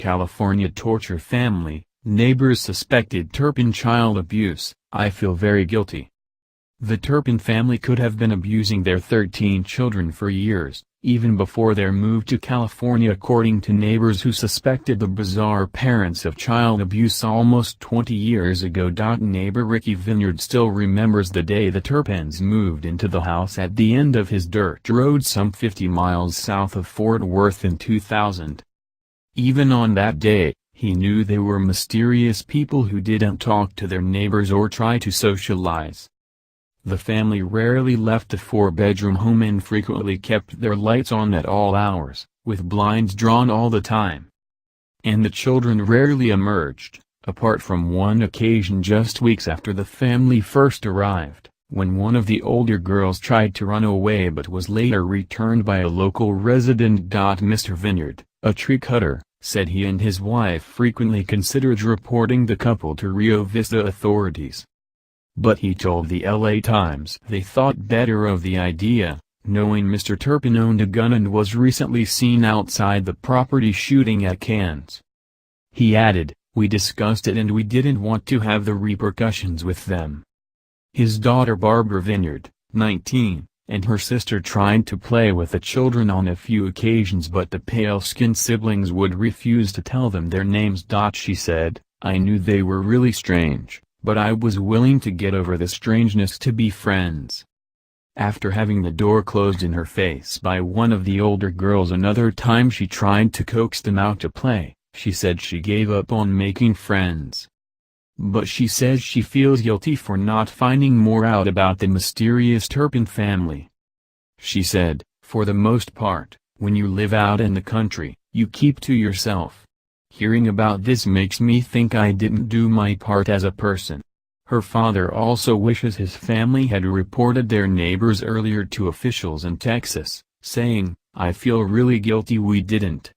California torture family, Neighbours suspected Turpin child abuse. I feel very guilty. The Turpin family could have been abusing their 13 children for years, even before their move to California, according to neighbors who suspected the bizarre parents of child abuse almost 20 years ago. Neighbor Ricky Vineyard still remembers the day the Turpins moved into the house at the end of his dirt road some 50 miles south of Fort Worth in 2000. Even on that day, he knew they were mysterious people who didn't talk to their neighbors or try to socialize. The family rarely left the four-bedroom home and frequently kept their lights on at all hours, with blinds drawn all the time. And the children rarely emerged, apart from one occasion just weeks after the family first arrived, when one of the older girls tried to run away but was later returned by a local resident. Mr. Vineyard, a tree cutter, said he and his wife frequently considered reporting the couple to Rio Vista authorities. But he told the LA Times they thought better of the idea, knowing Mr. Turpin owned a gun and was recently seen outside the property shooting at cans. He added, "We discussed it and we didn't want to have the repercussions with them." His daughter Barbara Vineyard, 19, and her sister tried to play with the children on a few occasions, but the pale-skinned siblings would refuse to tell them their names. She said, "I knew they were really strange, but I was willing to get over the strangeness to be friends." After having the door closed in her face by one of the older girls another time she tried to coax them out to play, she said she gave up on making friends. But she says she feels guilty for not finding more out about the mysterious Turpin family. She said, "For the most part, when you live out in the country, you keep to yourself. Hearing about this makes me think I didn't do my part as a person." Her father also wishes his family had reported their neighbors earlier to officials in Texas, saying, "I feel really guilty we didn't."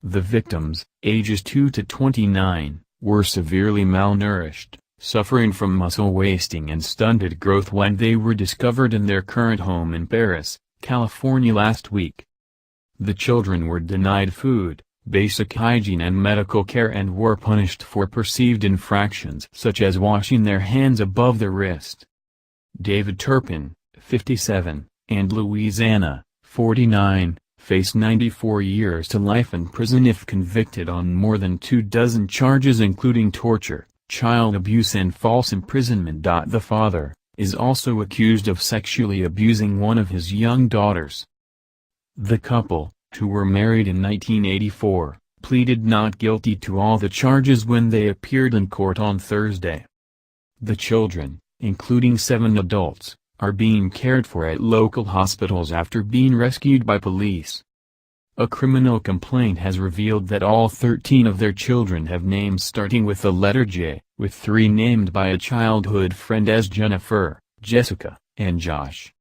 The victims, ages 2 to 29, were severely malnourished, suffering from muscle wasting and stunted growth when they were discovered in their current home in Paris, California last week. The children were denied food, basic hygiene and medical care and were punished for perceived infractions such as washing their hands above the wrist. David Turpin, 57, and Louisiana, 49, face 94 years to life in prison if convicted on more than 24 charges including torture, child abuse and false imprisonment. The father is also accused of sexually abusing one of his young daughters. The couple, who were married in 1984, pleaded not guilty to all the charges when they appeared in court on Thursday. The children, including 7 adults, are being cared for at local hospitals after being rescued by police. A criminal complaint has revealed that all 13 of their children have names starting with the letter J, with 3 named by a childhood friend as Jennifer, Jessica, and Josh.